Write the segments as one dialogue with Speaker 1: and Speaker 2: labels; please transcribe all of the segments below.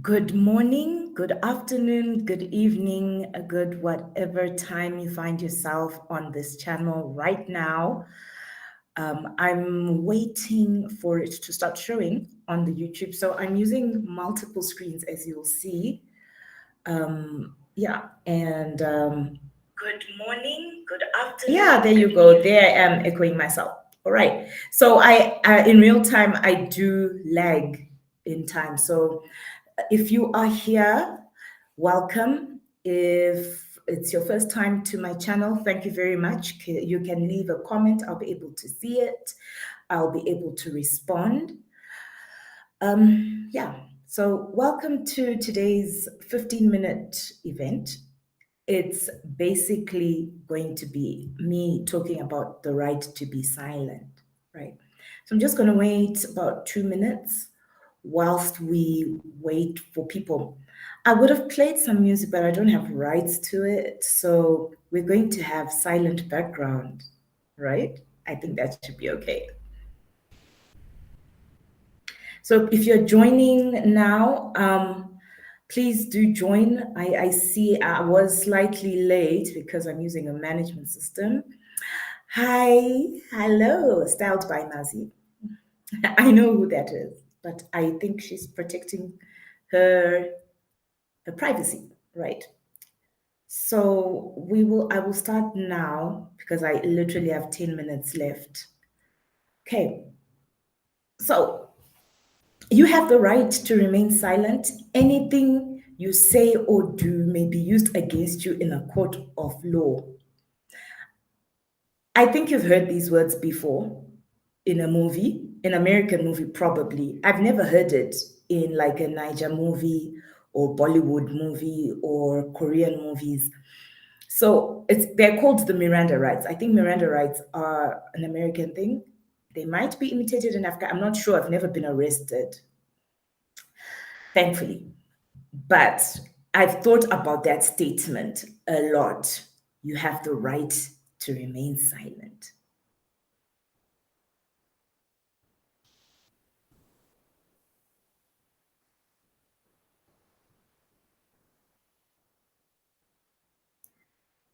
Speaker 1: Good morning, good afternoon, good evening, a good whatever time you find yourself on this channel right now. I'm waiting for it to start showing on the YouTube. So I'm using multiple screens as you'll see. Yeah, and good morning, good afternoon. Yeah, there you go. There I am echoing myself. All right. So I in real time, I do lag in time. So if you are here, welcome. If it's your first time to my channel, thank you very much. You can leave a comment. I'll be able to see it. I'll be able to respond. Yeah, so welcome to today's 15-minute event. It's basically going to be me talking about the right to be silent, right? So I'm just going to wait about 2 minutes whilst we wait for people. I would have played some music, but I don't have rights to it. So we're going to have silent background, right? I think that should be okay. So if you're joining now, please do join. I see I was slightly late because I'm using a management system. Hi, hello, styled by Mazi. I know who that is, but I think she's protecting her, her privacy, right? So I will start now because I literally have 10 minutes left. Okay. So you have the right to remain silent. Anything you say or do may be used against you in a court of law. I think you've heard these words before in a movie, an American movie, probably. I've never heard it in like a Niger movie or Bollywood movie or Korean movies. So they're called the Miranda rights. I think Miranda rights are an American thing. They might be imitated in Africa. I'm not sure. I've never been arrested, thankfully. But I've thought about that statement a lot. You have the right to remain silent.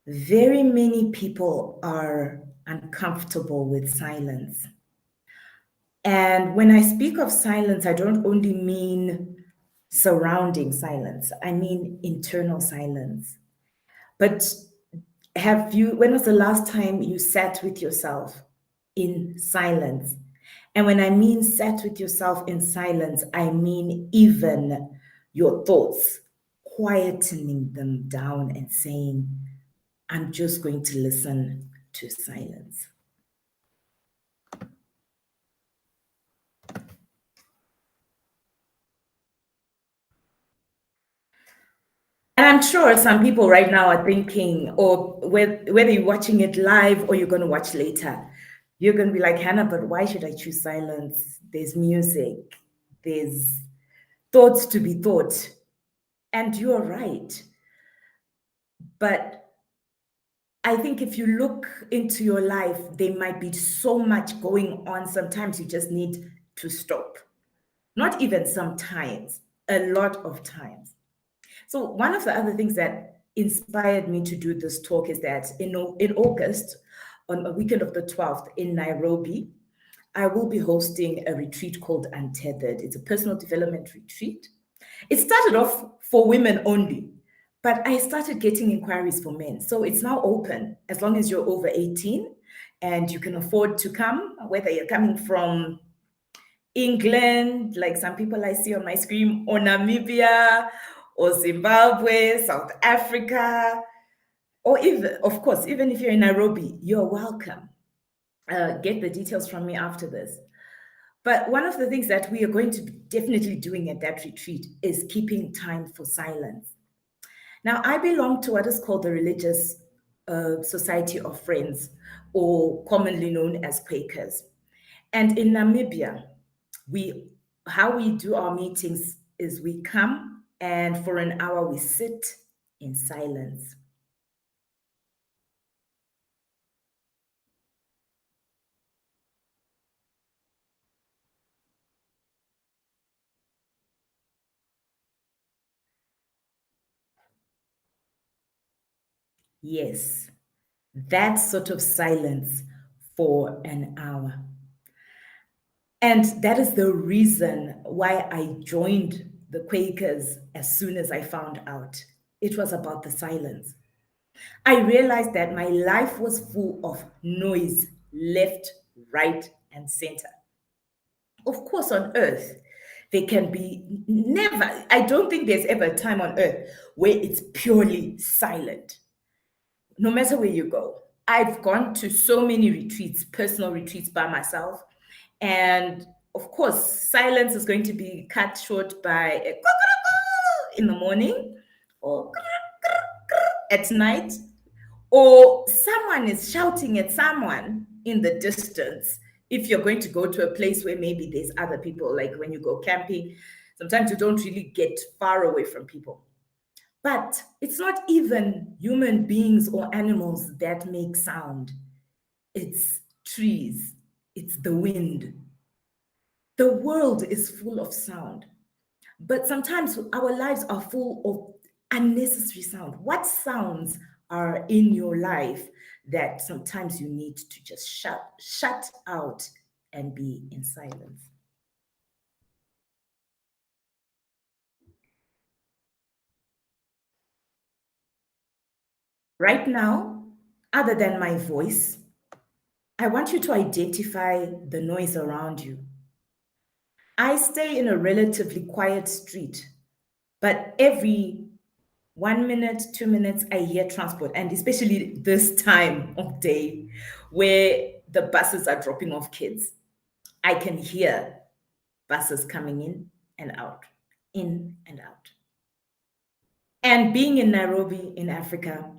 Speaker 1: Very many people are uncomfortable with silence. And when I speak of silence, I don't only mean surrounding silence, I mean internal silence. But when was the last time you sat with yourself in silence? And when I mean sat with yourself in silence, I mean even your thoughts, quietening them down and saying, I'm just going to listen to silence. And I'm sure some people right now are thinking, or whether you're watching it live or you're going to watch later, you're going to be like, Hannah, but why should I choose silence? There's music, there's thoughts to be thought. And you're right. But I think if you look into your life, there might be so much going on. Sometimes you just need to stop. Not even sometimes, a lot of times. So one of the other things that inspired me to do this talk is that in August, on a weekend of the 12th in Nairobi, I will be hosting a retreat called Untethered. It's a personal development retreat. It started off for women only, but I started getting inquiries for men. So it's now open as long as you're over 18 and you can afford to come, whether you're coming from England, like some people I see on my screen, or Namibia, or Zimbabwe, South Africa, or even, of course, even if you're in Nairobi, you're welcome. Get the details from me after this. But one of the things that we are going to be definitely doing at that retreat is keeping time for silence. Now, I belong to what is called the Religious Society of Friends, or commonly known as Quakers. And in Namibia, how we do our meetings is we come and for an hour we sit in silence. Yes, that sort of silence for an hour. And that is the reason why I joined the Quakers as soon as I found out. It was about the silence. I realized that my life was full of noise, left, right, and center. Of course, on earth, there can be never, I don't think there's ever a time on earth where it's purely silent, no matter where you go. I've gone to so many retreats, personal retreats by myself. And of course, silence is going to be cut short by a in the morning or at night, or someone is shouting at someone in the distance. If you're going to go to a place where maybe there's other people, like when you go camping, sometimes you don't really get far away from people. But it's not even human beings or animals that make sound. It's trees, it's the wind. The world is full of sound, but sometimes our lives are full of unnecessary sound. What sounds are in your life that sometimes you need to just shut out and be in silence? Right now, other than my voice, I want you to identify the noise around you. I stay in a relatively quiet street, but every 1 minute, 2 minutes, I hear transport, and especially this time of day where the buses are dropping off kids. I can hear buses coming and out, in and out. And being in Nairobi, in Africa,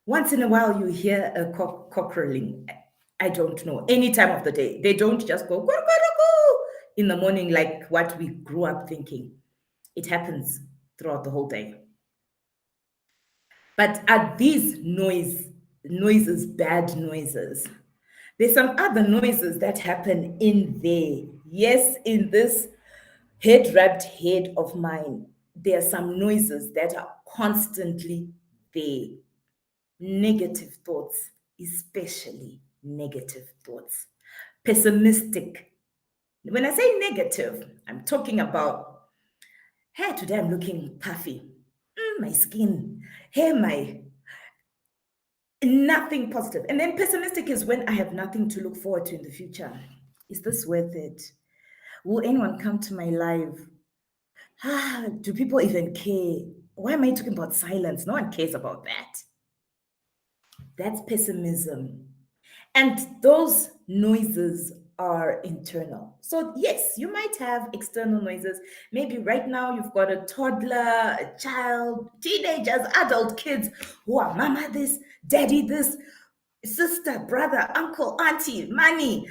Speaker 1: once in a while you hear a cock crowing. I don't know, any time of the day. They don't just go in the morning like what we grew up thinking. It happens throughout the whole day. But are these noises bad noises? There's some other noises that happen in there. Yes, in this head wrapped head of mine, there are some noises that are constantly there. Negative thoughts, especially negative thoughts. Pessimistic. When I say negative, I'm talking about, hey, today I'm looking puffy. My skin. Hey, my nothing positive. And then pessimistic is when I have nothing to look forward to in the future. Is this worth it? Will anyone come to my life? Do people even care? Why am I talking about silence? No one cares about that. That's pessimism. And those noises are internal. So, yes, you might have external noises. Maybe right now you've got a toddler, a child, teenagers, adult kids who are mama this, daddy this, sister, brother, uncle, auntie, money.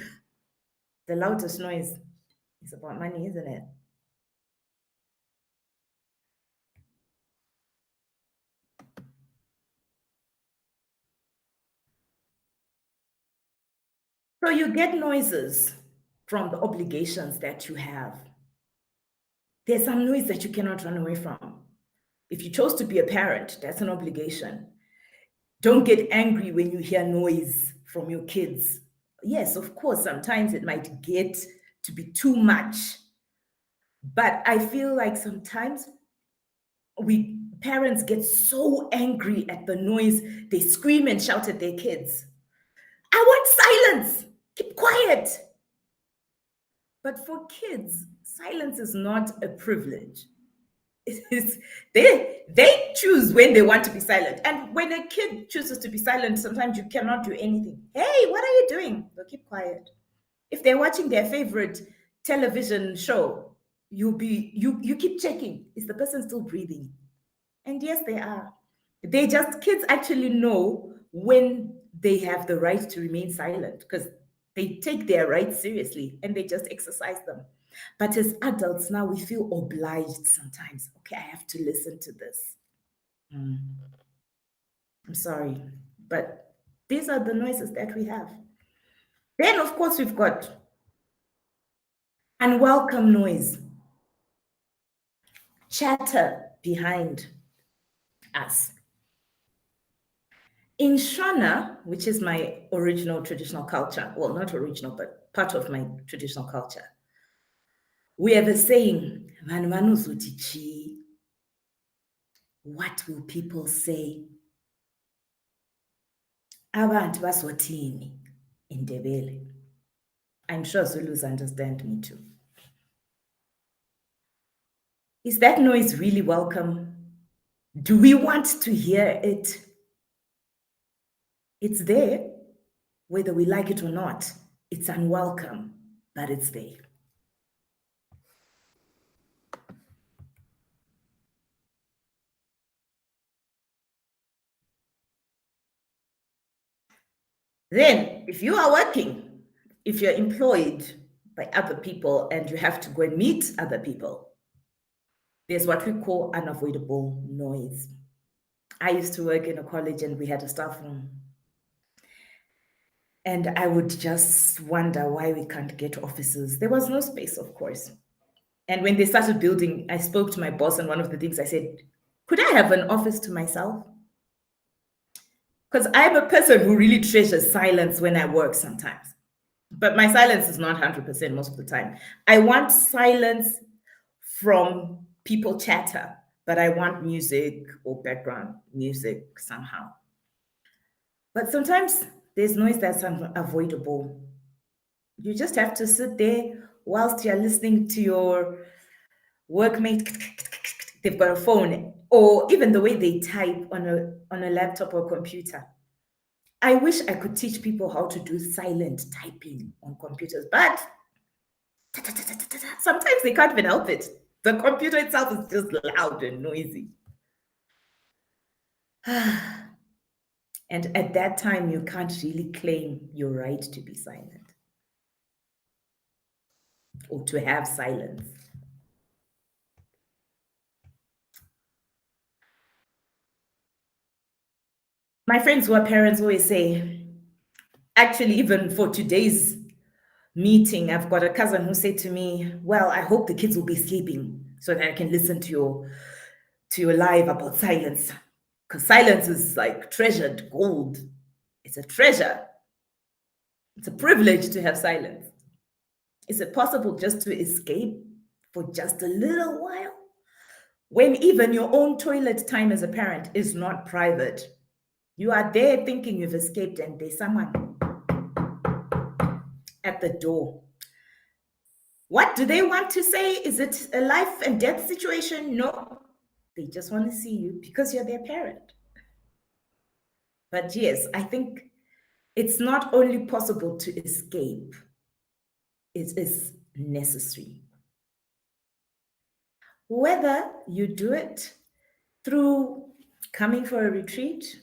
Speaker 1: The loudest noise is about money, isn't it? So you get noises from the obligations that you have. There's some noise that you cannot run away from. If you chose to be a parent, that's an obligation. Don't get angry when you hear noise from your kids. Yes, of course, sometimes it might get to be too much. But I feel like sometimes we parents get so angry at the noise, they scream and shout at their kids. I want silence. Keep quiet. But for kids, silence is not a privilege. It is they choose when they want to be silent. And when a kid chooses to be silent, sometimes you cannot do anything. Hey, what are you doing? They'll keep quiet. If they're watching their favorite television show, you keep checking. Is the person still breathing? And yes, they are. They just kids actually know when they have the right to remain silent because they take their rights seriously and they just exercise them. But as adults now, we feel obliged sometimes. Okay, I have to listen to this. Mm, I'm sorry, but these are the noises that we have. Then, of course, we've got unwelcome noise, chatter behind us. In Shona, which is my original traditional culture, well, not original, but part of my traditional culture, we have a saying, "Vanhu vanozoti chii?" What will people say? Abantu bazotini in Ndebele. I'm sure Zulus understand me too. Is that noise really welcome? Do we want to hear it? It's there, whether we like it or not. It's unwelcome, but it's there. Then, if you are working, if you're employed by other people and you have to go and meet other people, there's what we call unavoidable noise. I used to work in a college and we had a staff room. And I would just wonder why we can't get offices. There was no space, of course. And when they started building, I spoke to my boss, and one of the things I said, could I have an office to myself? Because I'm a person who really treasures silence when I work sometimes. But my silence is not 100% most of the time. I want silence from people chatter, but I want music or background music somehow. But sometimes there's noise that's unavoidable. You just have to sit there whilst you're listening to your workmate. They've got a phone, or even the way they type on a laptop or computer. I wish I could teach people how to do silent typing on computers, but sometimes they can't even help it. The computer itself is just loud and noisy. And at that time, you can't really claim your right to be silent or to have silence. My friends who are parents always say, actually, even for today's meeting, I've got a cousin who said to me, well, I hope the kids will be sleeping so that I can listen to your live about silence. Because silence is like treasured gold. It's a treasure. It's a privilege to have silence. Is it possible just to escape for just a little while? When even your own toilet time as a parent is not private. You are there thinking you've escaped, and there's someone at the door. What do they want to say? Is it a life and death situation? No. They just want to see you because you're their parent. But yes, I think it's not only possible to escape, it is necessary. Whether you do it through coming for a retreat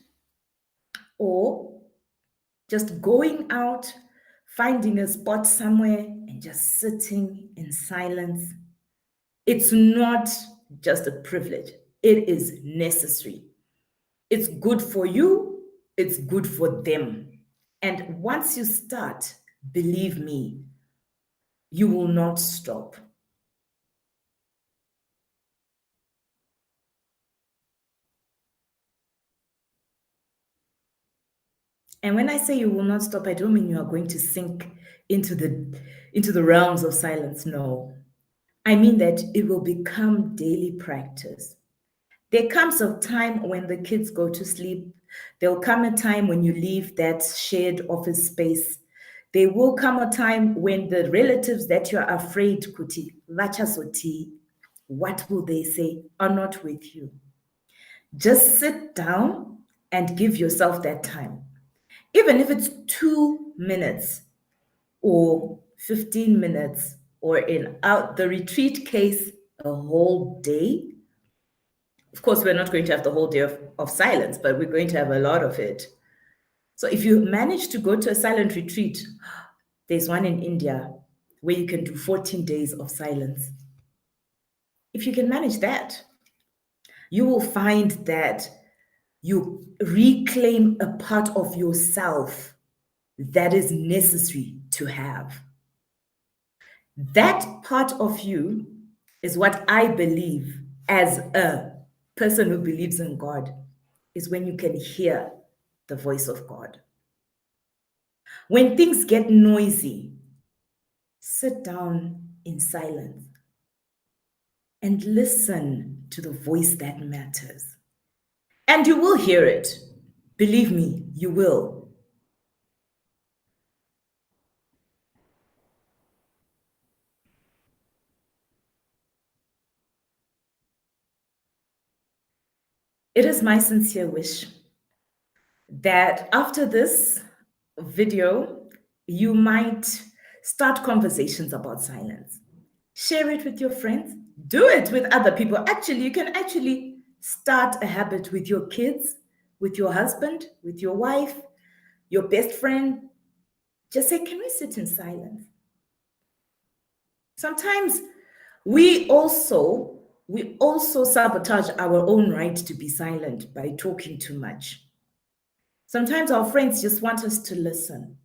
Speaker 1: or just going out, finding a spot somewhere and just sitting in silence, it's not just a privilege, it is necessary. It's good for you, it's good for them. And once you start, believe me, you will not stop. And when I say you will not stop, I don't mean you are going to sink into the realms of silence. No. I mean that it will become daily practice. There comes a time when the kids go to sleep. There will come a time when you leave that shared office space. There will come a time when the relatives that you're afraid, kuti, vachazoti, what will they say, are not with you. Just sit down and give yourself that time. Even if it's 2 minutes or 15 minutes, or in out the retreat case, a whole day. Of course, we're not going to have the whole day of silence, but we're going to have a lot of it. So if you manage to go to a silent retreat, there's one in India where you can do 14 days of silence. If you can manage that, you will find that you reclaim a part of yourself that is necessary to have. That part of you is what I believe, as a person who believes in God, is when you can hear the voice of God. When things get noisy, sit down in silence and listen to the voice that matters. And you will hear it. Believe me, you will. It is my sincere wish that after this video, you might start conversations about silence. Share it with your friends. Do it with other people. Actually, you can actually start a habit with your kids, with your husband, with your wife, your best friend. Just say, can we sit in silence? Sometimes we also sabotage our own right to be silent by talking too much. Sometimes our friends just want us to listen.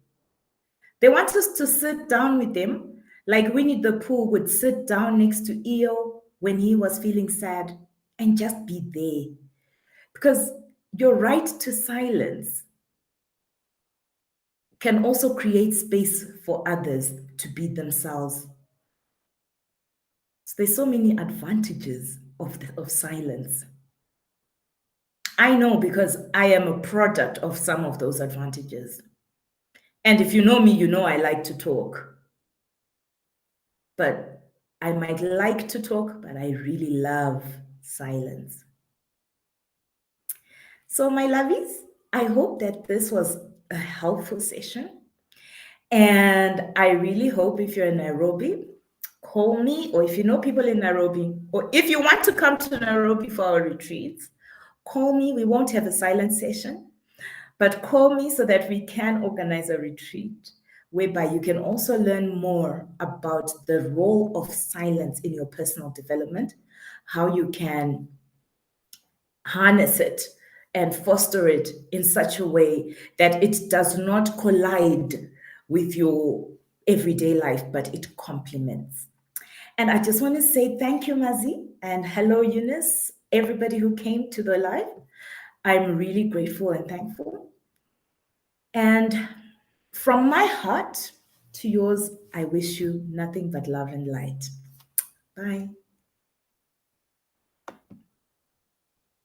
Speaker 1: They want us to sit down with them, like Winnie the Pooh would sit down next to Eo when he was feeling sad and just be there. Because your right to silence can also create space for others to be themselves. So there's so many advantages of silence. I know because I am a product of some of those advantages. And if you know me, you know I like to talk. But I might like to talk, but I really love silence. So, my lovies, I hope that this was a helpful session. And I really hope if you're in Nairobi, call me, or if you know people in Nairobi, or if you want to come to Nairobi for our retreats, call me. We won't have a silent session, but call me so that we can organize a retreat whereby you can also learn more about the role of silence in your personal development, how you can harness it and foster it in such a way that it does not collide with your everyday life, but it complements. And I just want to say thank you, Mazi, and hello, Eunice, everybody who came to the live. I'm really grateful and thankful. And from my heart to yours, I wish you nothing but love and light. Bye.